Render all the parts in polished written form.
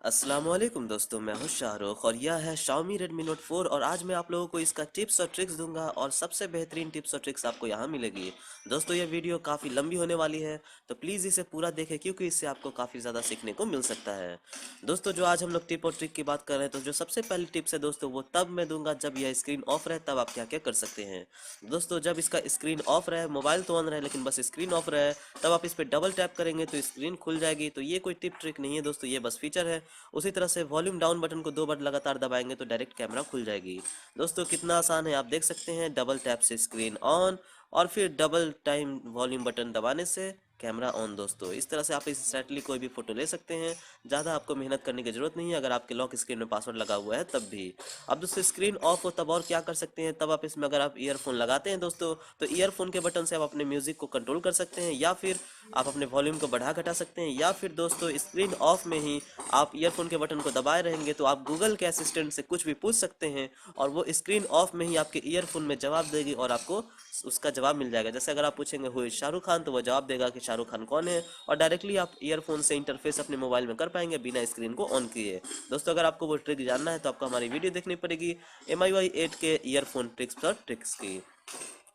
अस्सलामुअलैकुम दोस्तों, मैं हूं शाहरुख और यह है Xiaomi Redmi Note 4 और आज मैं आप लोगों को इसका टिप्स और ट्रिक्स दूंगा और सबसे बेहतरीन टिप्स और ट्रिक्स आपको यहां मिलेगी। दोस्तों यह वीडियो काफ़ी लंबी होने वाली है, तो प्लीज़ इसे पूरा देखें क्योंकि इससे आपको काफ़ी ज़्यादा सीखने को मिल सकता है। दोस्तों जो आज हम लोग टिप और ट्रिक की बात कर रहे हैं, तो जो सबसे पहली टिप्स है दोस्तों वो तब मैं दूंगा जब यह स्क्रीन ऑफ रहे, तब आप क्या क्या कर सकते हैं। दोस्तों जब इसका स्क्रीन ऑफ रहे, मोबाइल तो ऑन रहे लेकिन बस स्क्रीन ऑफ रहे, तब आप इस पर डबल टैप करेंगे तो स्क्रीन खुल जाएगी। तो ये कोई टिप ट्रिक नहीं है दोस्तों, ये बस फीचर है। उसी तरह से वॉल्यूम डाउन बटन को 2 बार लगातार दबाएंगे तो डायरेक्ट कैमरा खुल जाएगी। दोस्तों कितना आसान है आप देख सकते हैं, डबल टैप से स्क्रीन ऑन और फिर डबल टाइम वॉल्यूम बटन दबाने से कैमरा ऑन। दोस्तों इस तरह से आप इस सेटली कोई भी फोटो ले सकते हैं, ज़्यादा आपको मेहनत करने की जरूरत नहीं है अगर आपके लॉक स्क्रीन में पासवर्ड लगा हुआ है तब भी। अब दोस्तों स्क्रीन ऑफ हो तब और क्या कर सकते हैं, तब आप इसमें अगर आप ईयरफोन लगाते हैं दोस्तों, तो ईयरफोन के बटन से आप अपने म्यूजिक को कंट्रोल कर सकते हैं या फिर आप अपने वॉल्यूम को बढ़ा घटा सकते हैं, या फिर दोस्तों स्क्रीन ऑफ में ही आप ईयरफोन के बटन को दबाए रहेंगे तो आप गूगल के असिस्टेंट से कुछ भी पूछ सकते हैं और वो स्क्रीन ऑफ में ही आपके ईयरफोन में जवाब देगी और आपको उसका जवाब मिल जाएगा। जैसे अगर आप पूछेंगे हु इज शाहरुख खान, तो वो जवाब देगा कि शाहरुख खान कौन है, और डायरेक्टली आप ईयरफोन से इंटरफेस अपने मोबाइल में कर पाएंगे बिना स्क्रीन को ऑन किए। दोस्तों अगर आपको वो ट्रिक जानना है तो आपको हमारी वीडियो देखनी पड़ेगी MIUI 8 के ईयरफोन ट्रिक्स और ट्रिक्स की।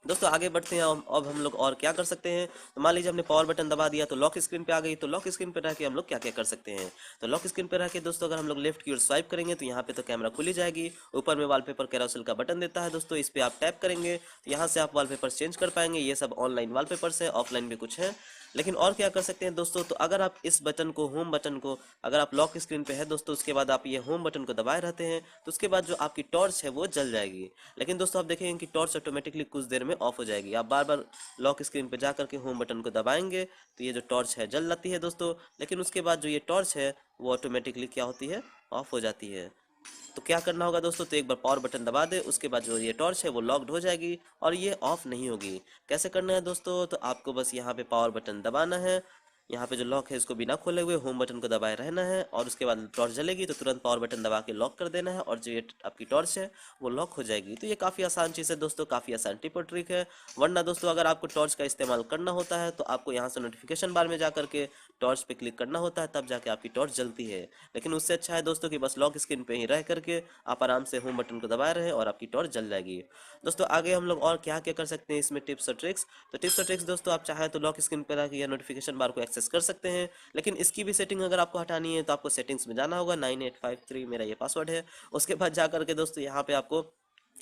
दोस्तों आगे बढ़ते हैं। अब हम लोग और क्या कर सकते हैं, तो मान लीजिए हमने पावर बटन दबा दिया तो लॉक स्क्रीन पे आ गई, तो लॉक स्क्रीन पे रह के हम लोग क्या क्या कर सकते हैं। तो लॉक स्क्रीन पे रह के दोस्तों अगर हम लोग लेफ्ट की ओर स्वाइप करेंगे तो यहाँ पे तो कैमरा खुली जाएगी। ऊपर में वॉलपेपर कैरोसेल का बटन देता है दोस्तों, इस पे आप टैप करेंगे तो यहाँ से आप वॉलपेपर चेंज कर पाएंगे। ये सब ऑनलाइन वॉलपेपर्स हैं, ऑफलाइन भी कुछ है। लेकिन और क्या कर सकते हैं दोस्तों, तो अगर आप इस बटन को, होम बटन को, अगर आप लॉक स्क्रीन पे है दोस्तों, उसके बाद आप ये होम बटन को दबाए रहते हैं तो उसके बाद जो आपकी टॉर्च है वो जल जाएगी। लेकिन दोस्तों आप देखेंगे कि टॉर्च ऑटोमेटिकली कुछ देर में ऑफ हो जाएगी। आप बार बार लॉक स्क्रीन पे जा करके होम बटन को दबाएंगे तो ये जो टॉर्च है जल जाती है दोस्तों, लेकिन उसके बाद जो ये टॉर्च है वो ऑटोमेटिकली क्या होती है, ऑफ हो जाती है। तो क्या करना होगा दोस्तों, तो एक बार पावर बटन दबा दे, उसके बाद जो ये टॉर्च है वो लॉक्ड हो जाएगी और ये ऑफ नहीं होगी। कैसे करना है दोस्तों, तो आपको बस यहाँ पे पावर बटन दबाना है, यहाँ पे जो लॉक है इसको बिना खोले हुए होम बटन को दबाए रहना है और उसके बाद टॉर्च जलेगी तो तुरंत पावर बटन दबा के लॉक कर देना है और जो ये आपकी टॉर्च है वो लॉक हो जाएगी। तो ये काफ़ी आसान चीज़ है दोस्तों, काफ़ी आसान टिप और ट्रिक है। वरना दोस्तों अगर आपको टॉर्च का इस्तेमाल करना होता है तो आपको यहाँ से नोटिफिकेशन बार में जा करके टॉर्च पे क्लिक करना होता है, तब जाके आपकी टॉर्च जलती है। लेकिन उससे अच्छा है दोस्तों कि बस लॉक स्क्रीन पे ही रह करके आप आराम से होम बटन को दबाए रहे और आपकी टॉर्च जल जाएगी। दोस्तों आगे हम लोग और क्या क्या कर सकते हैं इसमें टिप्स और ट्रिक्स, तो टिप्स और ट्रिक्स दोस्तों आप चाहें तो लॉक स्क्रीन पर रह के या नोटिफिकेशन बार को एक्सेस कर सकते हैं। लेकिन इसकी भी सेटिंग अगर आपको हटानी है तो आपको सेटिंग्स में जाना होगा, 9853 मेरा ये पासवर्ड है। उसके बाद जा करके दोस्तों यहाँ पे आपको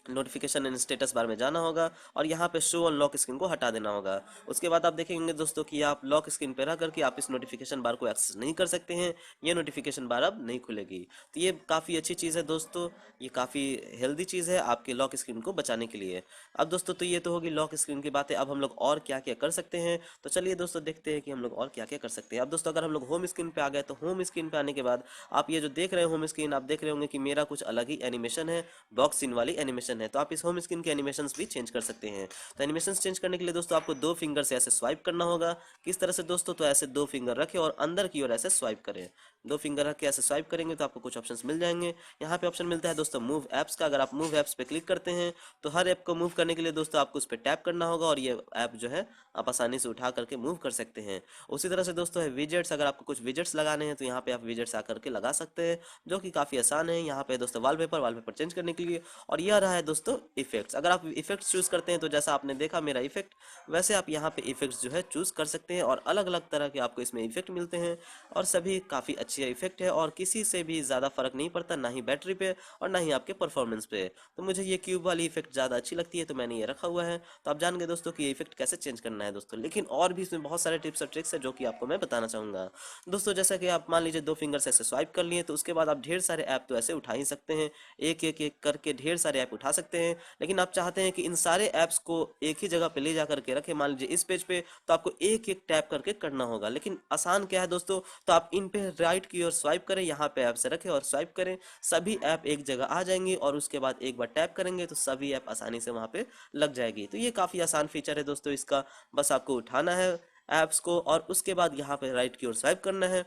नोटिफिकेशन एंड स्टेटस बार में जाना होगा और यहाँ पे शो ऑन लॉक स्क्रीन को हटा देना होगा। उसके बाद आप देखेंगे दोस्तों कि आप लॉक स्क्रीन पे रह करके आप इस नोटिफिकेशन बार को एक्सेस नहीं कर सकते हैं, ये नोटिफिकेशन बार अब नहीं खुलेगी। तो ये काफ़ी अच्छी चीज़ है दोस्तों, ये काफ़ी हेल्दी चीज़ है आपके लॉक स्क्रीन को बचाने के लिए। अब दोस्तों तो ये तो होगी लॉक स्क्रीन की बातें, अब हम लोग और क्या क्या कर सकते हैं, तो चलिए दोस्तों देखते हैं कि हम लोग और क्या क्या कर सकते हैं। अब दोस्तों अगर हम लोग होम स्क्रीन पे आ गए तो होम स्क्रीन पे आने के बाद आप ये जो देख रहे हैं होम स्क्रीन, आप देख रहे होंगे कि मेरा कुछ अलग ही एनिमेशन है, बॉक्स सीन वाली एनिमेशन है। तो आप इस होम स्क्रीन के एनिमेशंस भी चेंज कर सकते हैं। तो एनिमेशंस चेंज करने के लिए दोस्तों आपको 2 फिंगर से ऐसे स्वाइप करना होगा। किस तरह से दोस्तों, तो ऐसे 2 फिंगर रखें और अंदर की ओर ऐसे स्वाइप करें। 2 फिंगर रख के ऐसे स्वाइप करेंगे तो आपको कुछ ऑप्शंस मिल जाएंगे। यहाँ पे ऑप्शन मिलता है दोस्तों मूव एप्स का। अगर आप मूव एप्स पे क्लिक करते हैं तो हर ऐप को मूव करने के लिए दोस्तों आपको उस पर टैप करना होगा और ये ऐप जो है आप आसानी से उठा करके मूव कर सकते हैं। उसी तरह से दोस्तों है विजेट्स, अगर आपको कुछ विजेट्स लगाने हैं तो यहाँ पे आप विजेट्स आकर के लगा सकते हैं, जो कि काफ़ी आसान है। यहाँ पे दोस्तों वॉलपेपर चेंज करने के लिए, और यह रहा है दोस्तों इफेक्ट्स। अगर आप इफेक्ट्स चूज करते हैं तो जैसा आपने देखा मेरा इफेक्ट, वैसे आप यहाँ पे इफेक्ट्स जो है चूज कर सकते हैं और अलग अलग तरह के आपको इसमें इफेक्ट मिलते हैं और सभी काफ़ी अच्छे इफेक्ट है और किसी से भी ज़्यादा फर्क नहीं पड़ता, ना ही बैटरी पे और ना ही आपके परफॉर्मेंस पे। तो मुझे ये क्यूब वाली इफेक्ट ज़्यादा अच्छी लगती है तो मैंने ये रखा हुआ है। तो आप जान गए दोस्तों कि ये इफेक्ट कैसे चेंज करना है दोस्तों। लेकिन और भी इसमें बहुत सारे टिप्स और ट्रिक्स है जो कि आपको मैं बताना चाहूँगा दोस्तों। जैसा कि आप मान लीजिए 2 फिंगर से ऐसे स्वाइप कर लिए तो उसके बाद आप ढेर सारे ऐप तो ऐसे उठा ही सकते हैं, एक एक एक करके ढेर सारे ऐप उठा सकते हैं। लेकिन आप चाहते हैं कि इन सारे ऐप्स को एक ही जगह पे ले जा करके रखें, मान लीजिए इस पेज पे, तो आपको एक एक टैप करके करना होगा। लेकिन आसान क्या है दोस्तों, तो आप इन पे राइट की ओर स्वाइप करें, यहाँ पे ऐप से रखें और स्वाइप करें, सभी ऐप एक जगह आ जाएंगी और उसके बाद एक बार टैप करेंगे तो सभी ऐप आसानी से वहाँ पे लग जाएगी। तो ये काफ़ी आसान फीचर है दोस्तों इसका, बस आपको उठाना है ऐप्स को और उसके बाद यहाँ पे राइट की ओर स्वाइप करना है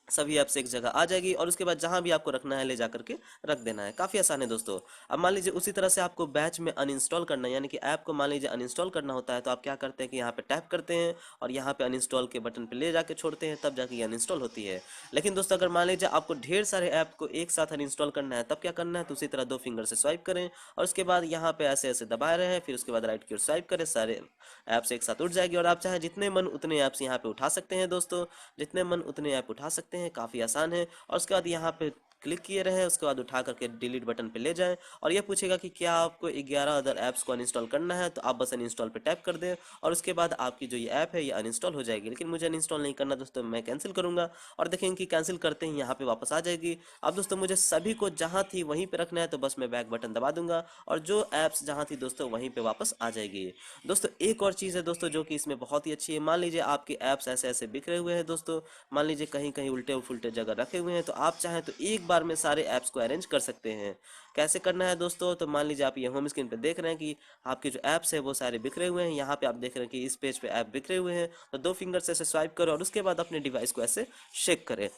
सभी ऐप्स एक जगह आ जाएगी और उसके बाद जहां भी आपको रखना है ले जा करके रख देना है। काफ़ी आसान है दोस्तों। अब मान लीजिए उसी तरह से आपको बैच में अनइंस्टॉल करना है, यानी कि ऐप को मान लीजिए अनइंस्टॉल करना होता है, तो आप क्या करते हैं कि यहाँ पे टैप करते हैं और यहाँ पे अनइंस्टॉल के बटन पे ले जाके छोड़ते हैं, तब जाके ये अनइंस्टॉल होती है। लेकिन दोस्तों अगर मान लीजिए आपको ढेर सारे ऐप को एक साथ अनइंस्टॉल करना है, तब क्या करना है, तो उसी तरह दो फिंगर से स्वाइप करें और उसके बाद यहाँ पे ऐसे ऐसे दबा रहे हैं, फिर उसके बाद राइट की ओर स्वाइप करें, सारे ऐप्स एक साथ उठ जाएगी और आप चाहे जितने मन उतने ऐप्स यहाँ पे उठा सकते हैं दोस्तों। जितने मन उतने ऐप उठा सकते हैं, काफ़ी आसान है। और उसके बाद यहाँ पे क्लिक किए रहें, उसके बाद उठा करके डिलीट बटन पे ले जाएं और ये पूछेगा कि क्या आपको 11 अदर ऐप्स को अनइंस्टॉल करना है, तो आप बस अनइंस्टॉल पे टैप कर दें और उसके बाद आपकी जो ये ऐप है ये अनइंस्टॉल हो जाएगी। लेकिन मुझे अनइंस्टॉल नहीं करना दोस्तों, मैं कैंसिल करूंगा और देखेंगे कि कैंसिल करते ही यहाँ पे वापस आ जाएगी। अब दोस्तों मुझे सभी को जहाँ थी वहीं पे रखना है, तो बस मैं बैक बटन दबा दूंगा और जो ऐप्स जहाँ थी दोस्तों वहीं पे वापस आ जाएगी। दोस्तों एक और चीज़ है दोस्तों जो कि इसमें बहुत ही अच्छी है। मान लीजिए आपके ऐप्स ऐसे ऐसे बिखरे हुए हैं दोस्तों, मान लीजिए कहीं कहीं उल्टे फुलटे जगह रखे हुए हैं, तो आप चाहें तो एक बार में सारे ऐप्स को अरेंज कर सकते हैं। कैसे करना है दोस्तों, तो मान लीजिए आप ये होम स्क्रीन पे देख रहे हैं कि आपके जो ऐप्स है वो सारे बिखरे हुए हैं। यहाँ पे आप देख रहे हैं कि इस पेज पे ऐप बिखरे हुए हैं, तो दो फिंगर से ऐसे स्वाइप करो और उसके बाद अपने डिवाइस को ऐसे शेक करें।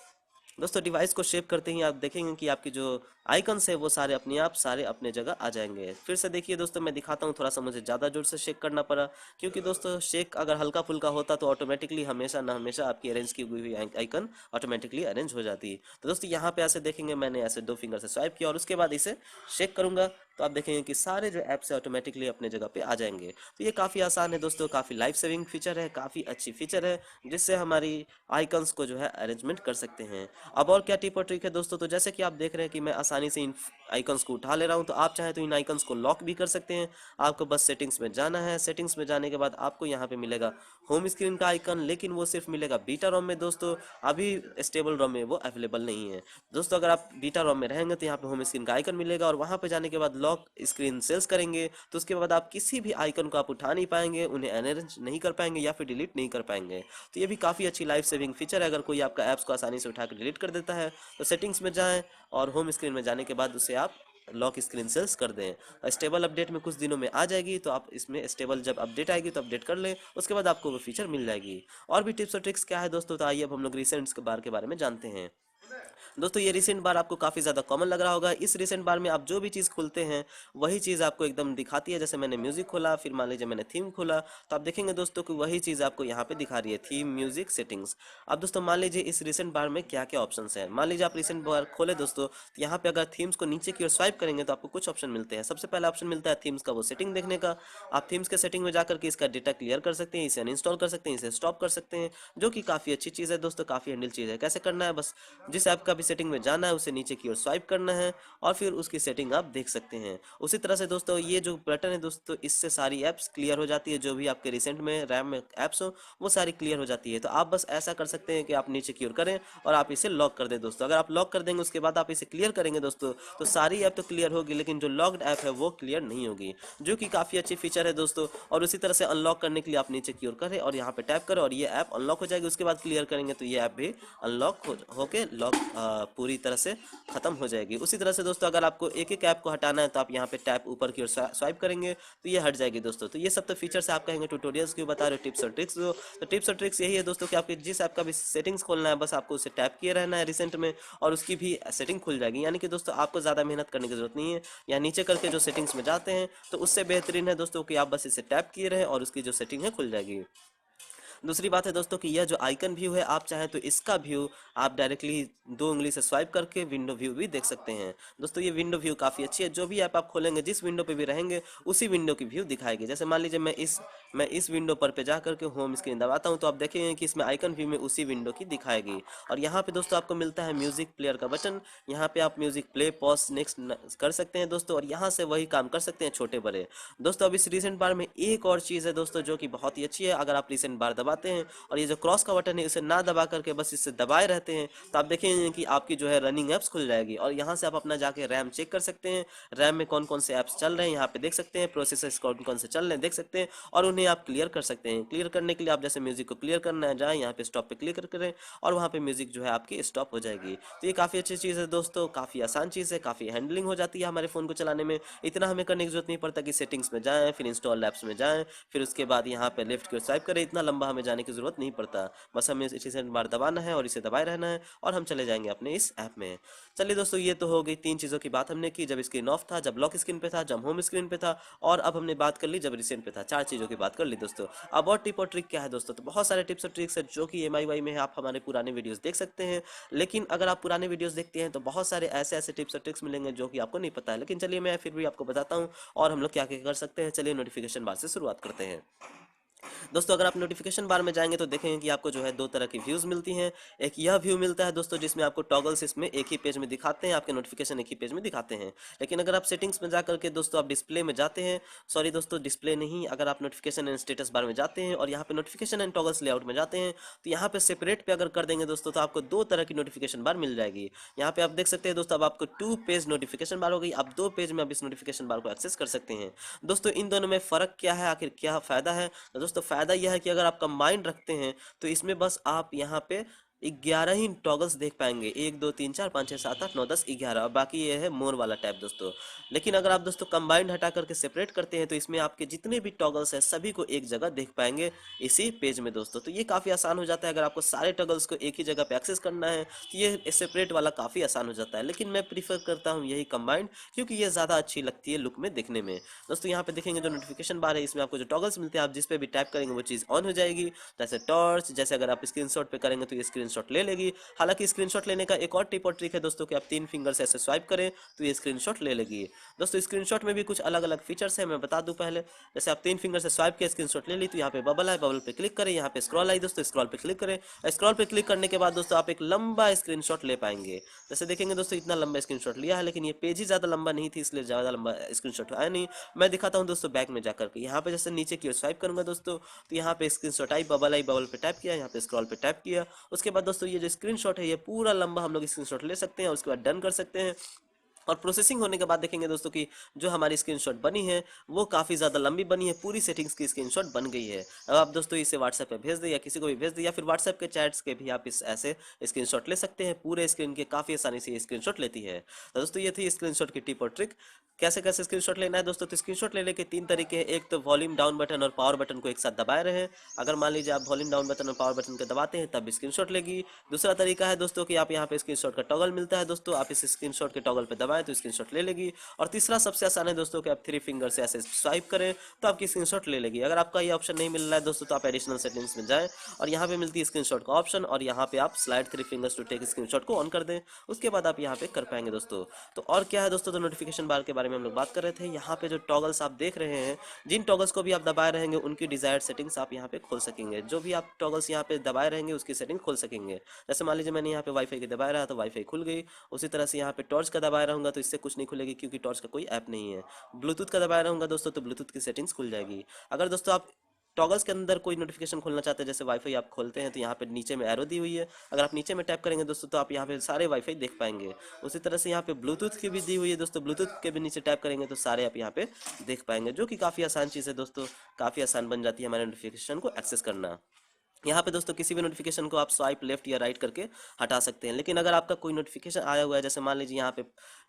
दोस्तों डिवाइस को शेप करते ही आप देखेंगे कि आपकी जो आइकन्स है वो सारे अपने आप सारे अपने जगह आ जाएंगे। फिर से देखिए दोस्तों, मैं दिखाता हूँ, थोड़ा सा मुझे ज़्यादा जोर से शेक करना पड़ा, क्योंकि दोस्तों शेक अगर हल्का फुल्का होता तो ऑटोमेटिकली हमेशा ना हमेशा आपकी अरेंज की हुई आइकन ऑटोमेटिकली अरेंज हो जाती। तो दोस्तों यहाँ पे ऐसे देखेंगे मैंने ऐसे दो फिंगर से स्वाइप किया और उसके बाद इसे शेक करूंगा, तो आप देखेंगे कि सारे जो ऐप्स है ऑटोमेटिकली अपने जगह पे आ जाएंगे। तो ये काफ़ी आसान है दोस्तों, काफ़ी लाइफ सेविंग फीचर है, काफ़ी अच्छी फीचर है, जिससे हमारी आइकन्स को जो है अरेंजमेंट कर सकते हैं। अब और क्या टिप और ट्रिक है दोस्तों, तो जैसे कि आप देख रहे हैं कि मैं आसानी से इन आइकन्स को उठा ले रहा हूं, तो आप चाहें तो इन आइकन्स को लॉक भी कर सकते हैं। आपको बस सेटिंग्स में जाना है, सेटिंग्स में जाने के बाद आपको यहाँ पे मिलेगा होम स्क्रीन का आइकन, लेकिन वो सिर्फ मिलेगा बीटा रोम में दोस्तों, अभी स्टेबल रोम में वो अवेलेबल नहीं है। दोस्तों अगर आप बीटा रोम में रहेंगे तो यहाँ पे होम स्क्रीन का आइकन मिलेगा और वहाँ पे जाने के बाद लॉक स्क्रीन सेल्स करेंगे, तो उसके बाद आप किसी भी आइकन को आप उठा नहीं पाएंगे, उन्हें अरेंज नहीं कर पाएंगे या फिर डिलीट नहीं कर पाएंगे। तो ये भी काफ़ी अच्छी लाइफ सेविंग फीचर है। अगर कोई आपका ऐप्स को आसानी से उठा कर डिलीट कर देता है, तो सेटिंग्स में जाएं और होम स्क्रीन में जाने के बाद उसे आप लॉक स्क्रीन सेल्स कर दें। स्टेबल अपडेट में कुछ दिनों में आ जाएगी, तो आप इसमें स्टेबल जब अपडेट आएगी तो अपडेट कर लें, उसके बाद आपको वो फीचर मिल जाएगी। और भी टिप्स और ट्रिक्स क्या है दोस्तों, तो आइए अब हम लोग रिसेंट्स के बार के बारे में जानते हैं। दोस्तों ये रिसेंट बार आपको काफ़ी ज़्यादा कॉमन लग रहा होगा। इस रिसेंट बार में आप जो भी चीज़ खोलते हैं वही चीज़ आपको एकदम दिखाती है। जैसे मैंने म्यूज़िक खोला, फिर मान लीजिए मैंने थीम खोला, तो आप देखेंगे दोस्तों कि वही चीज़ आपको यहाँ पे दिखा रही है, थीम, म्यूज़िक, सेटिंग्स। अब दोस्तों मान लीजिए इस रिसेंट बार में क्या क्या ऑप्शंस हैं। मान लीजिए आप रिसेंट बार खोले दोस्तों, तो यहाँ पे अगर थीम्स को नीचे की ओर स्वाइप करेंगे तो आपको कुछ ऑप्शन मिलते हैं। सबसे पहला ऑप्शन मिलता है थीम्स का वो सेटिंग देखने का। आप थीम्स के सेटिंग में जाकर के इसका डेटा क्लियर कर सकते हैं, इसे अनइंस्टॉल कर सकते हैं, इसे स्टॉप कर सकते हैं, जो कि काफ़ी अच्छी चीज़ है दोस्तों, काफ़ी हैंडल चीज़ है। कैसे करना है, बस जिस ऐप का भी सेटिंग में जाना है उसे नीचे की ओर स्वाइप करना है और फिर उसकी सेटिंग आप देख सकते हैं। उसी तरह से दोस्तों ये जो बटन है दोस्तों, इससे सारी ऐप्स क्लियर हो जाती है, जो भी आपके रिसेंट में रैम में ऐप्स हो वो सारी क्लियर हो जाती है। तो आप बस ऐसा कर सकते हैं कि आप नीचे की ओर करें और आप इसे लॉक कर दें दोस्तों। अगर आप लॉक कर देंगे उसके बाद आप इसे क्लियर करेंगे दोस्तों, तो सारी ऐप तो क्लियर होगी, लेकिन जो लॉक्ड ऐप है वो क्लियर नहीं होगी, जो कि काफ़ी अच्छी फीचर है दोस्तों। और उसी तरह से अनलॉक करने के लिए आप नीचे की ओर करें और यहाँ पे टैप करें और ये ऐप अनलॉक हो जाएगी। उसके बाद क्लियर करेंगे तो ये ऐप भी अनलॉक होके लॉक पूरी तरह से खत्म हो जाएगी। उसी तरह से दोस्तों अगर आपको एक एक ऐप को हटाना है तो आप यहाँ पे टैप ऊपर की ओर स्वाइप करेंगे तो ये हट जाएगी दोस्तों। तो ये सब तो फीचर्स आप कहेंगे ट्यूटोरियल्स क्यों बता रहे हो, टिप्स और ट्रिक्स दो। तो टिप्स और ट्रिक्स यही है दोस्तों कि आपके जिस ऐप का भी सेटिंग्स खोलना है बस आपको उसे टैप किए रहना है रिसेंट में और उसकी भी सेटिंग खुल जाएगी। यानी कि दोस्तों आपको ज़्यादा मेहनत करने की जरूरत नहीं है, या नीचे करके जो सेटिंग्स में जाते हैं तो उससे बेहतरीन है दोस्तों कि आप बस इसे टैप किए रहें और उसकी जो सेटिंग है खुल जाएगी। दूसरी बात है दोस्तों कि यह जो आइकन व्यू है, आप चाहें तो इसका व्यू आप डायरेक्टली दो उंगली से स्वाइप करके विंडो व्यू भी देख सकते हैं दोस्तों। ये विंडो व्यू काफ़ी अच्छी है, जो भी ऐप आप खोलेंगे जिस विंडो पे भी रहेंगे उसी विंडो की व्यू दिखाएगी। जैसे मान लीजिए मैं इस विंडो पे जा करके होम स्क्रीन दबाता हूँ, तो आप देखेंगे कि इसमें आइकन व्यू में उसी विंडो की दिखाएगी। और यहाँ पे दोस्तों आपको मिलता है म्यूजिक प्लेयर का बटन, यहाँ पे आप म्यूजिक प्ले पॉज नेक्स्ट कर सकते हैं दोस्तों, और यहाँ से वही काम कर सकते हैं छोटे बड़े। दोस्तों अब इस रिसेंट बार में एक और चीज़ है दोस्तों जो कि बहुत ही अच्छी है। अगर आप रिसेंट बार दबाते हैं और ये जो क्रॉस का बटन है इसे ना दबा करके बस इससे दबाए रहते हैं, तो आप देखेंगे कि आपकी जो है रनिंग ऐप्स खुल जाएगी और यहाँ से आप अपना जाके रैम चेक कर सकते हैं। रैम में कौन कौन से ऐप्स चल रहे हैं यहाँ पे देख सकते हैं, प्रोसेसर्स कौन कौन से चल रहे हैं देख सकते हैं, और उन्हें आप क्लियर कर सकते हैं। क्लियर करने के लिए आप जैसे म्यूजिक को क्लियर करना है जाए यहाँ पे स्टॉप पे क्लिक करें और वहाँ पे म्यूजिक जो है आपकी स्टॉप हो जाएगी। तो ये काफ़ी अच्छी चीज़ है दोस्तों, काफ़ी आसान चीज़ है, काफ़ी हैंडलिंग हो जाती है हमारे फ़ोन को चलाने में। इतना हमें करने की जरूरत नहीं पड़ता कि सेटिंग्स में जाएँ, फिर इंस्टॉल ऐप्स में जाएँ, फिर उसके बाद यहाँ पे लेफ्ट की ओर स्वाइप करें। इतना लंबा हमें में जाने की जरूरत नहीं पड़ता, बस हमें रिसेंट बार दबाना है और इसे दबाए रहना है और हम चले जाएंगे अपने इस ऐप में। चलिए दोस्तों, ये तो हो गई 3 चीज़ों की बात हमने की, जब स्क्रीन ऑफ था, जब लॉक स्क्रीन पे था, जब होम स्क्रीन पे था, और अब हमने बात कर ली जब रिसेंट पे था। 4 चीज़ों की बात कर ली दोस्तों। अब और टिप और ट्रिक क्या है दोस्तों, तो बहुत सारे टिप्स और ट्रिक्स है जो कि MIUI में है, आप हमारे पुराने वीडियोस देख सकते हैं। लेकिन अगर आप पुराने वीडियोस देखते हैं तो बहुत सारे ऐसे ऐसे टिप्स और ट्रिक्स मिलेंगे जो कि आपको नहीं पता है, लेकिन चलिए मैं फिर भी आपको बताता हूँ और हम लोग क्या क्या कर सकते हैं। चलिए नोटिफिकेशन बार से शुरुआत करते हैं। दोस्तों अगर आप नोटिफिकेशन बार में जाएंगे तो देखेंगे कि आपको जो है 2 तरह की व्यूज मिलती हैं। एक यह व्यू मिलता है दोस्तों जिसमें आपको टॉगल्स इसमें एक ही पेज में दिखाते हैं, आपके नोटिफिकेशन एक ही पेज में दिखाते हैं। लेकिन अगर आप सेटिंग्स में जाकर के दोस्तों आप डिस्प्ले में जाते हैं, सॉरी दोस्तों डिस्प्ले नहीं, अगर आप नोटिफिकेशन एंड स्टेटस बार में जाते हैं और यहाँ पे नोटिफिकेशन एंड टॉगल्स लेआउट में जाते हैं, तो यहाँ पे सेपरेट पे अगर कर देंगे दोस्तों तो आपको 2 तरह की नोटिफिकेशन बार मिल जाएगी। यहाँ पे आप देख सकते हैं दोस्तों, अब आपको 2 पेज नोटिफिकेशन बार हो गई। आप 2 पेज में आप इस नोटिफिकेशन बार को एक्सेस कर सकते हैं। दोस्तों इन दोनों में फ़र्क क्या है, आखिर क्या फ़ायदा है, तो दोस्तों फ़ायदा यह है कि अगर आप कंबाइंड रखते हैं तो इसमें बस आप यहाँ पे 11 ही टॉगल्स देख पाएंगे, 1 2 3 4 5 6 7 8 9 10 11, और बाकी ये है मोर वाला टैब दोस्तों। लेकिन अगर आप दोस्तों कंबाइंड हटा करके सेपरेट करते हैं तो इसमें आपके जितने भी टॉगल्स हैं सभी को एक जगह देख पाएंगे इसी पेज में दोस्तों। तो ये काफ़ी आसान हो जाता है, अगर आपको सारे टॉगल्स को एक ही जगह पे एक्सेस करना है तो ये सेपरेट वाला काफ़ी आसान हो जाता है। लेकिन मैं प्रीफर करता हूँ यही कंबाइंड, क्योंकि ये ज़्यादा अच्छी लगती है लुक में देखने में। दोस्तों यहाँ पे देखेंगे जो नोटिफिकेशन बार है इसमें आपको जो टॉगल्स मिलते हैं, आप जिस पे भी टैप करेंगे वो चीज़ ऑन हो जाएगी। जैसे टॉर्च, जैसे अगर आप स्क्रीनशॉट पे करेंगे तो ये स्क्रीनशॉट ले लेगी। हालांकि स्क्रीनशॉट लेने का एक और टिप और ट्रिक है दोस्तों कि आप 3 फिंगर से ऐसे स्वाइप करें तो ये स्क्रीनशॉट ले लेगी। दोस्तों स्क्रीनशॉट में भी कुछ अलग अलग फीचर्स है, मैं बता दूं पहले। जैसे आप 3 फिंगर से स्वाइप किया, स्क्रीनशॉट ले ली, तो यहाँ पे बबल है, बबल पे क्लिक करें, यहाँ पे स्क्रॉल आई दोस्तों, स्क्रॉल पे क्लिक करें। स्क्रॉल पे क्लिक करने के बाद दोस्तों आप एक लंबा स्क्रीनशॉट ले पाएंगे। जैसे देखेंगे दोस्तों इतना लंबा स्क्रीनशॉट लिया है, लेकिन ये पेज ही ज़्यादा लंबा नहीं थी इसलिए ज़्यादा लंबा स्क्रीनशॉट आया नहीं। मैं दिखाता हूँ दोस्तों बैक में जाकर के, यहाँ पे जैसे नीचे की ओर स्वाइप करूंगा दोस्तों तो यहाँ पे स्क्रीनशॉट आई, बबल पे टैप किया, यहाँ पे स्क्रॉल पे टैप किया। उसके बाद दोस्तों ये जो स्क्रीनशॉट है ये पूरा लंबा हम लोग स्क्रीनशॉट ले सकते हैं और उसके बाद डन कर सकते हैं। और प्रोसेसिंग होने के बाद देखेंगे दोस्तों कि जो हमारी स्क्रीनशॉट बनी है वो काफ़ी ज़्यादा लंबी बनी है, पूरी सेटिंग्स की स्क्रीनशॉट बन गई है। अब आप दोस्तों इसे व्हाट्सएप पे भेज दें या किसी को भी भेज दें, या फिर व्हाट्सएप के चैट्स के भी आप इस ऐसे स्क्रीनशॉट ले सकते हैं। पूरे स्क्रीन के काफ़ी आसानी से ये स्क्रीनशॉट लेती है। तो दोस्तों ये थी स्क्रीनशॉट की टिप और ट्रिक। कैसे कैसे स्क्रीनशॉट लेना है दोस्तों, तो स्क्रीनशॉट लेने के 3 तरीके हैं। एक तो वॉल्यूम डाउन बटन और पावर बटन को एक साथ दबाए रहें। अगर मान लीजिए आप वॉल्यूम डाउन बटन और पावर बटन को दबाते हैं तब भी स्क्रीनशॉट लेगी। दूसरा तरीका है दोस्तों कि आप यहाँ पे स्क्रीनशॉट का टॉगल मिलता है दोस्तों, आप इस स्क्रीनशॉट के टॉगल पे दबाएं तो स्क्रीनशॉट ले लेगी। और तीसरा सबसे आसान है दोस्तों कि आप 3 फिंगर से ऐसे स्वाइप करें तो आपकी स्क्रीनशॉट ले लेगी। अगर आपका ये ऑप्शन नहीं मिल रहा है दोस्तों तो आप एडिशनल सेटिंग्स में जाएं और यहाँ पे मिलती है स्क्रीनशॉट का ऑप्शन, और यहाँ पे आप slide 3 fingers to take screenshot को ऑन कर दें। उसके बाद आप यहाँ पे कर पाएंगे दोस्तों। तो और क्या है दोस्तों, तो नोटिफिकेशन बार के बारे में हम लोग बात कर रहे थे। यहाँ पे जो टॉगल्स आप देख रहे हैं, जिन टॉगल्स को भी आप दबाए रहेंगे उनकी डिजायर्ड सेटिंग्स आप यहाँ पे खोल सकेंगे। जो भी आप टॉगल्स यहाँ पे दबाए रहेंगे उसकी सेटिंग खोल सकेंगे। जैसे मान लीजिए मैंने यहाँ पे वाईफाई के दबाया रहा तो वाईफाई खुल गई। उसी तरह से यहाँ पे टॉर्च का दबाया रहूंगा तो इससे कुछ नहीं खुलेगी क्योंकि टॉर्च का कोई ऐप नहीं है। ब्लूटूथ का दबाया रहूंगा दोस्तों तो ब्लूटूथ की सेटिंग्स खुल जाएगी। अगर दोस्तों आप टॉगल्स के अंदर कोई नोटिफिकेशन खोलना चाहते हैं, जैसे वाईफाई आप खोलते हैं तो यहाँ पे नीचे में एरो दी हुई है, अगर आप नीचे में टैप करेंगे दोस्तों तो आप यहाँ पे सारे वाईफाई देख पाएंगे। उसी तरह से यहाँ पे ब्लूटूथ की भी दी हुई है दोस्तों, ब्लूटूथ के भी नीचे टैप करेंगे तो सारे आप यहाँ पे देख पाएंगे, जो कि काफ़ी आसान चीज़ है दोस्तों। काफ़ी आसान बन जाती है हमारे नोटिफिकेशन को एक्सेस करना। यहाँ पे दोस्तों किसी भी नोटिफिकेशन को आप स्वाइप लेफ्ट या राइट करके हटा सकते हैं। लेकिन अगर आपका कोई नोटिफिकेशन आया हुआ है, जैसे मान लीजिए यहाँ पे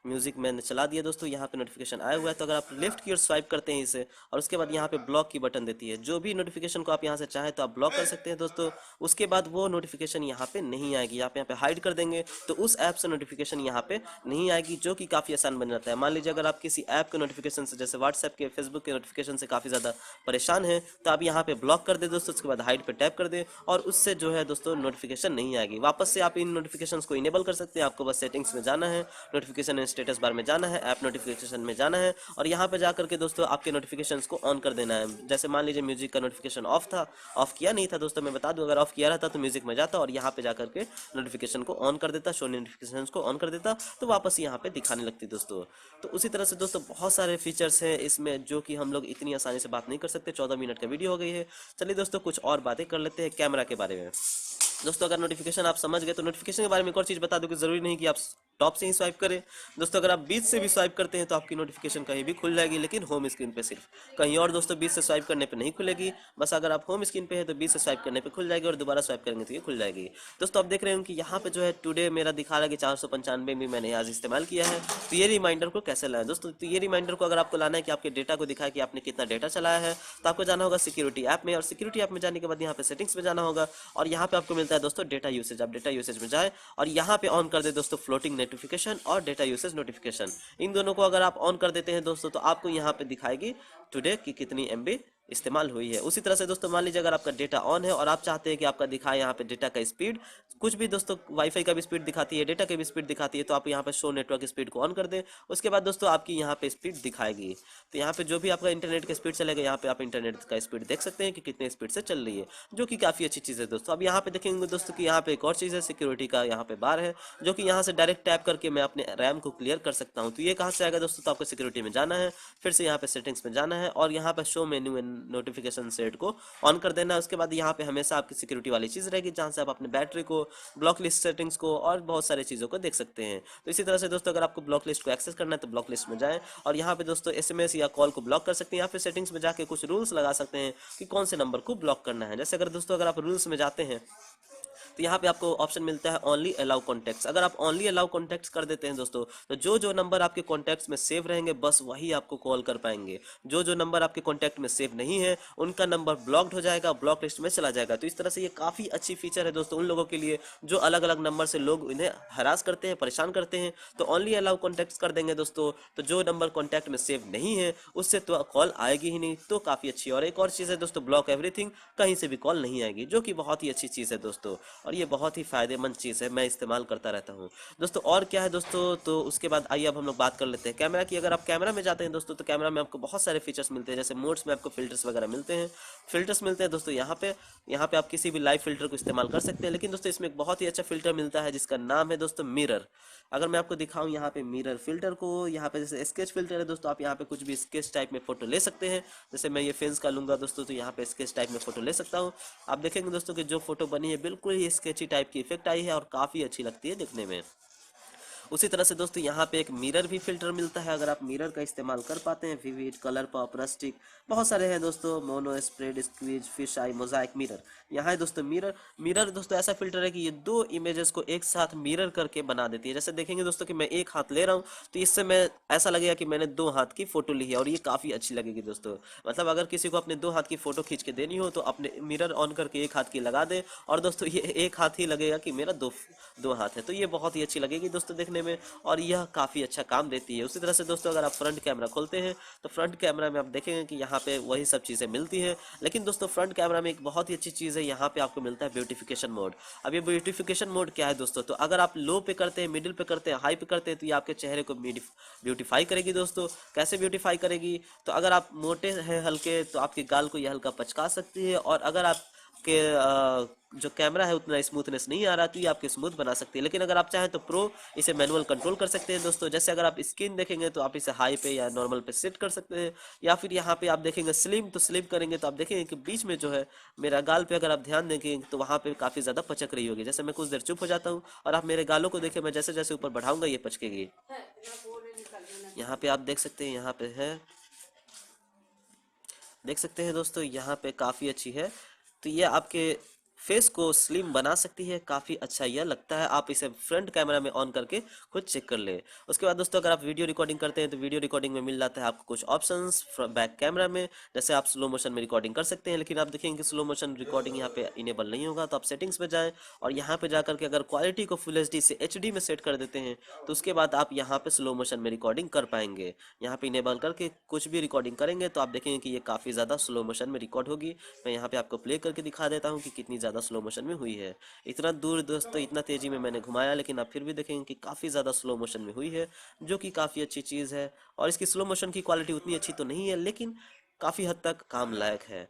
म्यूजिक मैंने चला दिया दोस्तों, यहाँ पे नोटिफिकेशन आया हुआ है, तो अगर आप लेफ्ट की ओर स्वाइप करते हैं इसे और उसके बाद यहाँ पे ब्लॉक की बटन देती है, जो भी नोटिफिकेशन को आप यहाँ से चाहें तो आप ब्लॉक कर सकते हैं दोस्तों। उसके बाद वो नोटिफिकेशन यहाँ पे नहीं आएगी। आप यहाँ पे हाइड कर देंगे तो उस ऐप से नोटिफिकेशन यहाँ पे नहीं आएगी, जो कि काफ़ी आसान बन जाता है। मान लीजिए अगर आप किसी ऐप के नोटिफिकेशन से, जैसे व्हाट्सएप के, फेसबुक के नोटिफिकेशन से काफ़ी ज़्यादा परेशान है, तो आप यहाँ पे ब्लॉक कर दे दोस्तों, उसके बाद हाइड पे टैप कर दे और उससे जो है दोस्तों नोटिफिकेशन नहीं आएगी। वापस से आप इन नोटिफिकेशंस को इनेबल कर सकते हैं। आपको बस सेटिंग्स में जाना है, नोटिफिकेशन एंड स्टेटस बार में जाना है, ऐप नोटिफिकेशन में जाना है और यहाँ पे जाकर के दोस्तों आपके नोटिफिकेशंस को ऑन कर देना है। जैसे मान लीजिए म्यूजिक का नोटिफिकेशन ऑफ था, ऑफ किया नहीं था दोस्तों, मैं बता दूं, अगर ऑफ किया रहता तो म्यूजिक में जाता और यहाँ पे जाकर के नोटिफिकेशन को ऑन कर देता, शो नोटिफिकेशन को ऑन कर देता, तो वापस यहाँ पे दिखाने लगती दोस्तों। तो उसी तरह से दोस्तों बहुत सारे फीचर्स हैं इसमें जो कि हम लोग इतनी आसानी से बात नहीं कर सकते। 14 मिनट का वीडियो हो गई है। चलिए दोस्तों कुछ और बातें कर लेते हैं कैमरा के बारे में। दोस्तों अगर नोटिफिकेशन आप समझ गए तो नोटिफिकेशन के बारे में एक और चीज़ बता दूं कि ज़रूरी नहीं कि आप टॉप से ही स्वाइप करें। दोस्तों अगर आप बीच से भी स्वाइप करते हैं तो आपकी नोटिफिकेशन कहीं भी खुल जाएगी, लेकिन होम स्क्रीन पे सिर्फ, कहीं और दोस्तों बीच से स्वाइप करने पे नहीं खुलेगी। बस अगर आप होम स्क्रीन पे हैं तो बीच से स्वाइप करने पे खुल जाएगी और दोबारा स्वाइप करेंगे तो ये खुल जाएगी। दोस्तों आप देख रहे हैं कि यहाँ पे जो है टुडे मेरा दिखा रहा है कि 495 भी मैंने आज इस्तेमाल किया है। तो ये रिमाइंडर को कैसे लाएं दोस्तों, तो ये रिमाइंडर को अगर आपको लाना है कि आपके डेटा को दिखाए कि आपने कितना डेटा चलाया है, तो आपको जाना होगा सिक्योरिटी ऐप में, और सिक्योरिटी ऐप में जाने के बाद यहाँ पे सेटिंग्स में जाना होगा और यहाँ पे आपको मिलता है दोस्तों डेटा यूसेज। आप डेटा यूसेज में जाए और यहाँ पे ऑन कर दे दोस्तों फ्लोटिंग नोटिफिकेशन और डेटा यूसेज नोटिफिकेशन। इन दोनों को अगर आप ऑन कर देते हैं दोस्तों तो आपको यहाँ पे दिखाएगी टुडे की कितनी एमबी इस्तेमाल हुई है। उसी तरह से दोस्तों मान लीजिए अगर आपका डेटा ऑन है और आप चाहते हैं कि आपका दिखाए यहाँ पे डेटा का स्पीड, कुछ भी दोस्तों वाईफाई का भी स्पीड दिखाती है, डेटा की भी स्पीड दिखाती है, तो आप यहाँ पे शो नेटवर्क स्पीड को ऑन कर दें। उसके बाद दोस्तों आपकी यहाँ पे स्पीड दिखाएगी। तो यहाँ पे जो भी आपका इंटरनेट का स्पीड चलेगा, यहाँ पे आप इंटरनेट का स्पीड देख सकते हैं कि कितने स्पीड से चल रही है, जो कि काफ़ी अच्छी चीज़ है दोस्तों। अब यहाँ पे देखेंगे दोस्तों कि यहाँ पे एक और चीज़ है, सिक्योरिटी का यहाँ पे बार है, जो कि यहाँ से डायरेक्ट टैप करके मैं अपने रैम को क्लियर कर सकता हूँ। तो ये कहाँ से आएगा दोस्तों, तो आपको सिक्योरिटी में जाना है, फिर से यहाँ पे सेटिंग्स में जाना है और यहाँ पे show menu and notification set को ऑन कर देना है। उसके बाद यहाँ पे हमेशा आपकी सिक्योरिटी वाली चीज़ रहेगी, जहाँ से आप अपने बैटरी को, ब्लॉक लिस्ट सेटिंग्स को और बहुत सारी चीज़ों को देख सकते हैं। तो इसी तरह से दोस्तों अगर आपको ब्लॉक लिस्ट को एक्सेस करना है तो ब्लॉक लिस्ट में जाएं और यहाँ पे दोस्तों एसएमएस या कॉल को ब्लॉक कर सकते हैं, या फिर सेटिंग्स में जाके कुछ रूल्स लगा सकते हैं कि कौन से नंबर को ब्लॉक करना है। जैसे अगर दोस्तों अगर आप रूल्स में जाते हैं तो यहाँ पे आपको ऑप्शन मिलता है ओनली अलाउ कॉन्टैक्ट्स। अगर आप ओनली अलाउ कॉन्टैक्ट्स कर देते हैं दोस्तों, तो जो जो नंबर आपके कॉन्टैक्ट्स में सेव रहेंगे बस वही आपको कॉल कर पाएंगे। जो जो नंबर आपके कॉन्टैक्ट में सेव नहीं है उनका नंबर ब्लॉक्ड हो जाएगा, ब्लॉक लिस्ट में चला जाएगा। तो इस तरह से ये काफ़ी अच्छी फीचर है दोस्तों उन लोगों के लिए जो अलग अलग नंबर से लोग इन्हें हरास करते हैं, परेशान करते हैं। तो ओनली अलाउ कॉन्टैक्ट्स कर देंगे दोस्तों, तो जो नंबर कॉन्टैक्ट में सेव नहीं है उससे तो कॉल आएगी ही नहीं, तो काफ़ी अच्छी। और एक और चीज़ है दोस्तों, ब्लॉक एवरीथिंग, कहीं से भी कॉल नहीं आएगी, जो कि बहुत ही अच्छी चीज़ है दोस्तों, और ये बहुत ही फायदेमंद चीज़ है, मैं इस्तेमाल करता रहता हूँ दोस्तों। और क्या है दोस्तों, तो उसके बाद आइए अब हम लोग बात कर लेते हैं कैमरा की। अगर आप कैमरा में जाते हैं दोस्तों तो कैमरा में आपको बहुत सारे फीचर्स मिलते हैं, जैसे मोड्स में आपको फिल्टर्स वगैरह मिलते हैं। फिल्टर्स मिलते हैं दोस्तों यहाँ पे आप किसी भी लाइव फिल्टर को इस्तेमाल कर सकते हैं। लेकिन दोस्तों इसमें एक बहुत ही अच्छा फिल्टर मिलता है जिसका नाम है दोस्तों मिरर। अगर मैं आपको दिखाऊं यहाँ पे मिरर फिल्टर को, यहाँ पे जैसे स्केच फिल्टर है दोस्तों, आप यहाँ पे कुछ भी स्केच टाइप में फोटो ले सकते हैं। जैसे मैं ये फेंस का लूंगा दोस्तों, तो यहाँ पे स्केच टाइप में फोटो ले सकता हूँ। आप देखेंगे दोस्तों कि जो फोटो बनी है बिल्कुल ही स्केची टाइप की इफेक्ट आई है और काफ़ी अच्छी लगती है दिखने में। उसी तरह से दोस्तों यहाँ पे एक मिरर भी फिल्टर मिलता है, अगर आप मिरर का इस्तेमाल कर पाते हैं। विविड, कलर पॉप, रस्टिक, बहुत सारे हैं दोस्तों, मोनो, स्प्रेड, स्क्वीज, फिश आई, मोजाइक, मिरर। यहाँ है दोस्तों मिरर। मिरर दोस्तों ऐसा फिल्टर है कि ये दो इमेजेस को एक साथ मिरर करके बना देती है। जैसे देखेंगे दोस्तों कि मैं एक हाथ ले रहा हूँ तो इससे मैं ऐसा लगेगा कि मैंने दो हाथ की फोटो ली है, और ये काफ़ी अच्छी लगेगी दोस्तों। मतलब अगर किसी को अपने दो हाथ की फोटो खींच के देनी हो तो अपने मिरर ऑन करके एक हाथ की लगा दे, और दोस्तों ये एक हाथ ही लगेगा कि मेरा दो दो हाथ है। तो ये बहुत ही अच्छी लगेगी दोस्तों देखने में, और यह काफ़ी अच्छा काम देती है। उसी तरह से दोस्तों अगर आप फ्रंट कैमरा खोलते हैं तो फ्रंट कैमरा में आप देखेंगे कि यहाँ पे वही सब चीज़ें मिलती हैं। लेकिन दोस्तों फ्रंट कैमरा में एक बहुत ही अच्छी चीज़ है, यहाँ पे आपको मिलता है ब्यूटिफिकेशन मोड। अब ये ब्यूटिफिकेशन मोड क्या है दोस्तों, तो अगर आप लो पे करते हैं, मिडिल पे करते हैं, हाई पे करते हैं, तो ये आपके चेहरे को ब्यूटीफाई करेगी दोस्तों। कैसे ब्यूटीफाई करेगी, तो अगर आप मोटे हैं हल्के तो आपके गाल को यह हल्का पचका सकती है, और अगर आप के जो कैमरा है उतना स्मूथनेस नहीं आ रहा तो ये आपके स्मूथ बना सकती है। लेकिन अगर आप चाहें तो प्रो इसे मैनुअल कंट्रोल कर सकते हैं दोस्तों। जैसे अगर आप स्क्रीन देखेंगे तो आप इसे हाई पे या नॉर्मल पे सेट कर सकते हैं, या फिर यहाँ पे आप देखेंगे स्लिम, तो स्लिम करेंगे तो आप देखेंगे कि बीच में जो है मेरा गाल पे अगर आप ध्यान देंगे तो वहाँ पे काफ़ी ज़्यादा पचक रही होगी। जैसे मैं कुछ देर चुप हो जाता हूँ और आप मेरे गालों को देखें, मैं जैसे जैसे ऊपर बढ़ाऊंगा ये पचकेगी। यहाँ पे आप देख सकते हैं, यहाँ पे है, देख सकते हैं दोस्तों, यहाँ पे काफ़ी अच्छी है। तो ये आपके फेस को स्लिम बना सकती है, काफ़ी अच्छा यह लगता है। आप इसे फ्रंट कैमरा में ऑन करके खुद चेक कर ले। उसके बाद दोस्तों अगर आप वीडियो रिकॉर्डिंग करते हैं तो वीडियो रिकॉर्डिंग में मिल जाता है आपको कुछ ऑप्शंस बैक कैमरा में। जैसे आप स्लो मोशन में रिकॉर्डिंग कर सकते हैं, लेकिन आप देखेंगे कि स्लो मोशन रिकॉर्डिंग यहाँ पे इनेबल नहीं होगा। तो आप सेटिंग्स में जाएँ और यहाँ पे जाकर के अगर क्वालिटी को फुल एचडी से एचडी में सेट कर देते हैं तो उसके बाद आप यहाँ पे स्लो मोशन में रिकॉर्डिंग कर पाएंगे। यहाँ पे इनेबल करके कुछ भी रिकॉर्डिंग करेंगे तो आप देखेंगे कि ये काफ़ी ज़्यादा स्लो मोशन में रिकॉर्ड होगी। मैं यहाँ पे आपको प्ले करके दिखा देता हूँ कि कितनी ज़्यादा स्लो मोशन में हुई है। इतना दूर दोस्तों, इतना तेज़ी में मैंने घुमाया, लेकिन आप फिर भी देखेंगे कि काफ़ी ज़्यादा स्लो मोशन में हुई है, जो कि काफ़ी अच्छी चीज़ है। और इसकी स्लो मोशन की क्वालिटी उतनी अच्छी तो नहीं है, लेकिन काफ़ी हद तक काम लायक है।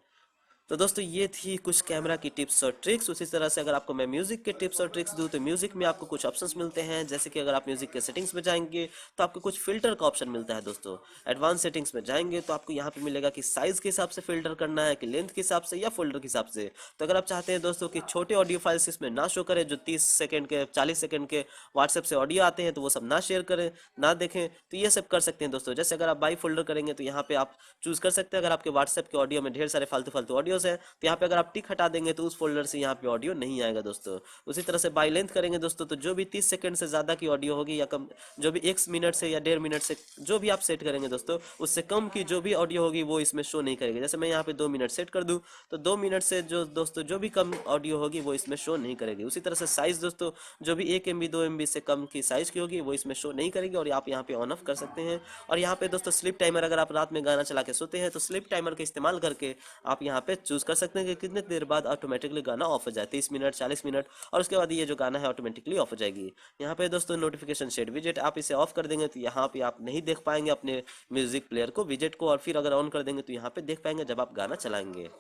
तो दोस्तों ये थी कुछ कैमरा की टिप्स और ट्रिक्स। उसी तरह से अगर आपको मैं म्यूजिक के टिप्स और ट्रिक्स दूं तो म्यूजिक में आपको कुछ ऑप्शंस मिलते हैं, जैसे कि अगर आप म्यूजिक के सेटिंग्स में जाएंगे तो आपको कुछ फिल्टर का ऑप्शन मिलता है दोस्तों। एडवांस सेटिंग्स में जाएंगे तो आपको यहाँ पे मिलेगा कि साइज के हिसाब से फिल्टर करना है, कि लेंथ के हिसाब से, या फोल्डर के हिसाब से। तो अगर आप चाहते हैं दोस्तों कि छोटे ऑडियो फाइल्स इसमें ना शो करें, जो 30 सेकंड के 40 सेकंड के व्हाट्सएप से ऑडियो आते हैं, तो वो सब ना शेयर करें, ना देखें, तो ये सब कर सकते हैं दोस्तों। जैसे अगर आप बाई फोल्डर करेंगे तो यहाँ पे आप चूज कर सकते हैं, अगर आपके व्हाट्सएप के ऑडियो में ढेर सारे फालतू फालतू ऑडियोज हैं तो यहाँ पे अगर आप टिक हटा देंगे तो उस फोल्डर से यहाँ पे ऑडियो नहीं आएगा दोस्तों। उसी तरह से बाई लेंथ करेंगे दोस्तों, तो जो भी 30 सेकंड से ज़्यादा की ऑडियो होगी या कम, जो भी 1 मिनट से या 1.5 मिनट से जो भी आप सेट करेंगे दोस्तों, उससे कम की जो भी ऑडियो होगी वो इसमें शो नहीं करेगी। जैसे मैं यहाँ पे 2 मिनट सेट कर दूँ तो 2 मिनट से जो दोस्तों जो भी कम ऑडियो होगी वो इसमें शो नहीं करेगी। उसी तरह से साइज दोस्तों, जो भी 1 MB 2 MB से कम की साइज की होगी वो इसमें शो नहीं करेगी, और आप यहाँ पे ऑन ऑफ कर सकते हैं। और यहाँ पे दोस्तों स्लिप टाइमर, अगर आप रात में गाना चला के सोते हैं तो स्लिप टाइमर का इस्तेमाल करके आप यहाँ पे चूज कर सकते हैं कि कितने देर बाद ऑटोमेटिकली गाना ऑफ हो जाए, 30 मिनट 40 मिनट, और उसके बाद ये जो गाना है ऑटोमेटिकली ऑफ हो जाएगी। यहाँ पे दोस्तों नोटिफिकेशन शेड विजेट, आप इसे ऑफ कर देंगे तो यहाँ पे आप नहीं देख पाएंगे अपने म्यूजिक प्लेयर को, विजेट को, और फिर अगर ऑन कर देंगे तो यहाँ पे देख पाएंगे जब आप गाना चलाएंगे।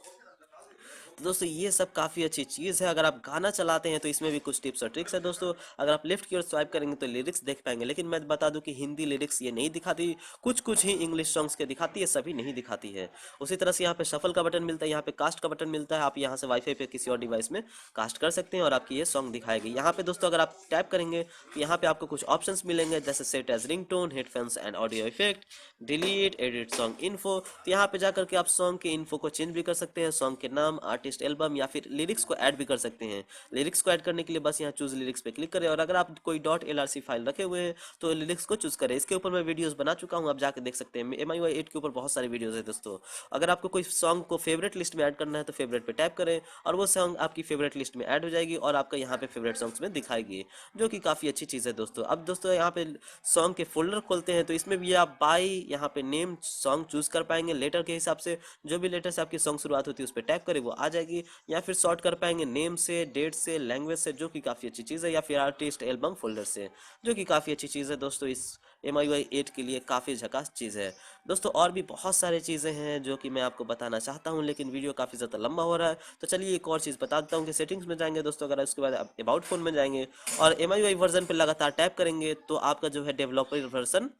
तो दोस्तों ये सब काफ़ी अच्छी चीज़ है। अगर आप गाना चलाते हैं तो इसमें भी कुछ टिप्स और ट्रिक्स है दोस्तों। अगर आप लेफ्ट की ओर स्वाइप करेंगे तो लिरिक्स देख पाएंगे, लेकिन मैं बता दूं कि हिंदी लिरिक्स ये नहीं दिखाती, कुछ कुछ ही इंग्लिश सॉन्ग्स के दिखाती है, सभी नहीं दिखाती है। उसी तरह से यहाँ पे शफल का बटन मिलता है, यहाँ पे कास्ट का बटन मिलता है, आप यहाँ से वाईफाई पे किसी और डिवाइस में कास्ट कर सकते हैं और आपकी ये सॉन्ग दिखाएगी। यहाँ पे दोस्तों अगर आप टैप करेंगे तो यहाँ पे आपको कुछ ऑप्शंस मिलेंगे, जैसे set as ringtone, headphones and audio effect, delete, edit song info. तो यहाँ पे जाकर के आप सॉन्ग के इन्फो को चेंज भी कर सकते हैं, सॉन्ग के नाम, आर्टिस्ट, एल्बम, या फिर लिरिक्स को ऐड भी कर सकते हैं। लिरिक्स को ऐड करने के लिए बस यहाँ चूज लिरिक्स पे क्लिक करें, और अगर आप कोई .lrc फाइल रखे हुए हैं तो लिरिक्स को चूज करें। इसके ऊपर मैं वीडियोस बना चुका हूँ, आप जाके देख सकते हैं। MIUI 8 के ऊपर बहुत सारे वीडियोस है दोस्तों। अगर आपको कोई सॉन्ग को फेवरेट लिस्ट में ऐड करना है तो फेवरेट पे टैप करें, और वो सॉन्ग आपकी फेवरेट लिस्ट में ऐड हो जाएगी और आपका यहाँ पे फेवरेट सॉन्ग्स में दिखाएगी, जो कि काफ़ी अच्छी चीज़ है दोस्तों। अब दोस्तों यहाँ पे सॉन्ग के फोल्डर खोलते हैं तो इसमें भी आप बाई यहाँ पे नेम सॉन्ग चूज कर पाएंगे लेटर के हिसाब से। जो भी लेटर से आपकी सॉन्ग शुरुआत होती है उस पर टैप करें वो आ जाएगी, या फिर शॉर्ट कर पाएंगे नेम से, डेट से, लैंग्वेज से, जो कि काफ़ी अच्छी चीज़ है, या फिर आर्टिस्ट, एल्बम, फोल्डर से, जो कि काफ़ी अच्छी चीज़ है दोस्तों। इस MIUI 8 के लिए काफ़ी झकास चीज़ है दोस्तों। और भी बहुत सारी चीज़ें हैं जो कि मैं आपको बताना चाहता हूं, लेकिन वीडियो काफ़ी ज़्यादा लंबा हो रहा है, तो चलिए एक और चीज़ बता देता हूं कि सेटिंग्स में जाएंगे दोस्तों, अगर उसके बाद आप अबाउट फोन में जाएंगे और MIUI वर्जन पर लगातार टैप करेंगे तो आपका जो है डेवलपर वर्जन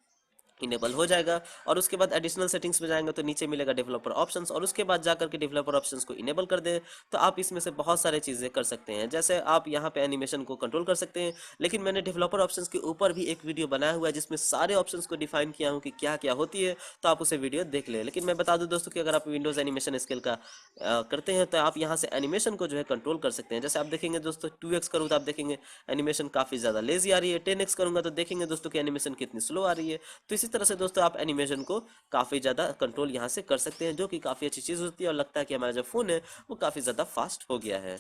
इनेबल हो जाएगा। और उसके बाद एडिशनल सेटिंग्स में जाएंगे तो नीचे मिलेगा डेवलपर ऑप्शंस, और उसके बाद जाकर के डेवलपर ऑप्शंस को इनेबल कर दें तो आप इसमें से बहुत सारे चीज़ें कर सकते हैं। जैसे आप यहाँ पे एनिमेशन को कंट्रोल कर सकते हैं, लेकिन मैंने डेवलपर ऑप्शंस के ऊपर भी एक वीडियो बनाया हुआ है जिसमें सारे ऑप्शंस को डिफाइन किया हूँ कि क्या क्या होती है, तो आप उसे वीडियो देख लें। लेकिन मैं बता दूं दोस्तों कि अगर आप विंडोज़ एनिमेशन स्केल का करते हैं तो आप यहाँ से एनिमेशन को जो है कंट्रोल कर सकते हैं। जैसे आप देखेंगे दोस्तों 2x करूँ तो आप देखेंगे एनिमेशन काफ़ी ज़्यादा लेजी आ रही है, 10x करूँगा तो देखेंगे दोस्तों कि एनिमेशन कितनी स्लो आ रही है। तो इसी तरह से दोस्तों आप एनिमेशन को काफ़ी ज़्यादा कंट्रोल यहाँ से कर सकते हैं, जो कि काफ़ी अच्छी चीज़ होती है, और लगता है कि हमारा जो फ़ोन है वो काफ़ी ज़्यादा फास्ट हो गया है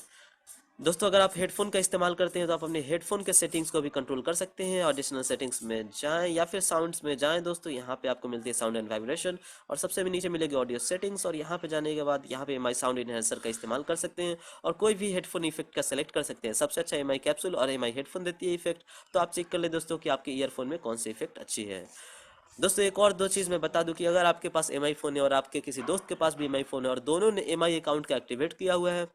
दोस्तों। अगर आप हेडफोन का इस्तेमाल करते हैं तो आप अपने हेडफोन के सेटिंग्स को भी कंट्रोल कर सकते हैं। एडिशनल सेटिंग्स में जाएं या फिर साउंड्स में जाएं दोस्तों, यहाँ पे आपको मिलती है साउंड एंड वाइब्रेशन, और सबसे भी नीचे मिलेगी ऑडियो सेटिंग्स, और यहाँ पे जाने के बाद यहाँ पे MI साउंड इनहेंसर का इस्तेमाल कर सकते हैं, और कोई भी हेडफोन इफेक्ट का सेलेक्ट कर सकते हैं। सबसे अच्छा MI कैप्सूल और MI हेडफोन देती है इफेक्ट, तो आप चेक कर ले दोस्तों कि आपके ईयरफोन में कौन सी इफेक्ट अच्छी है। दोस्तों एक और दो चीज़ मैं बता दूं कि अगर आपके पास MI फ़ोन है और आपके किसी दोस्त के पास भी MI फ़ोन है और दोनों ने MI अकाउंट का एक्टिवेट किया हुआ है,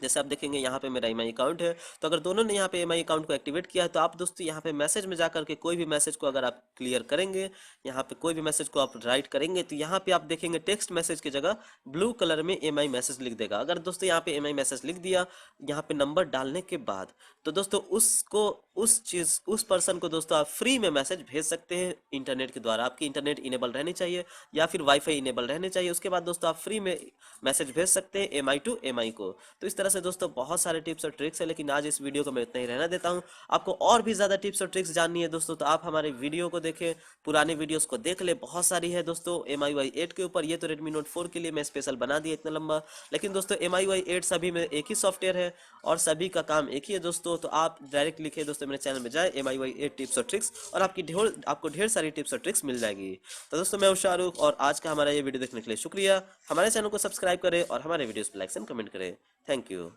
जैसे आप देखेंगे यहाँ पे मेरा MI अकाउंट है, तो अगर दोनों ने यहाँ पे MI अकाउंट को एक्टिवेट किया है तो आप दोस्तों यहाँ पे मैसेज में जाकर के कोई भी मैसेज को अगर आप क्लियर करेंगे, यहाँ पे कोई भी मैसेज को आप राइट करेंगे तो यहाँ पे आप देखेंगे टेक्स्ट मैसेज की जगह ब्लू कलर में MI मैसेज लिख देगा। अगर दोस्तों यहाँ पे MI मैसेज लिख दिया यहाँ पे नंबर डालने के बाद, तो दोस्तों उसको उस पर्सन को दोस्तों आप फ्री में मैसेज भेज सकते हैं इंटरनेट के द्वारा। आपकी इंटरनेट इनेबल रहनी चाहिए या फिर वाईफाई इनेबल रहने चाहिए, उसके बाद दोस्तों आप फ्री में मैसेज भेज सकते हैं MI टू MI को। तो इस तरह से दोस्तों बहुत सारे टिप्स और ट्रिक्स है, लेकिन आज इस वीडियो को मैं इतना ही रहना देता हूं। आपको और भी ज़्यादा टिप्स और ट्रिक्स जाननी है दोस्तों तो आप हमारे वीडियो को देखें, पुराने वीडियोस को देख ले, बहुत सारी है दोस्तों MIUI 8 के ऊपर। ये तो Redmi Note 4 के लिए मैं स्पेशल बना दिया इतना लंबा, लेकिन दोस्तों MIUI 8 सभी में एक ही सॉफ्टवेयर है और सभी का काम एक ही है दोस्तों। तो आप डायरेक्ट लिखे दोस्तों मेरे चैनल में जाए MIUI 8 टिप्स और ट्रिक्स, और आपको ढेर सारी टिप्स और ट्रिक्स मिल जाएगी। तो दोस्तों मैं हूं शाहरुख, और आज का हमारा ये वीडियो देखने के लिए शुक्रिया। हमारे चैनल को सब्सक्राइब करें और हमारे वीडियोस पर लाइक एंड कमेंट करें। Thank you.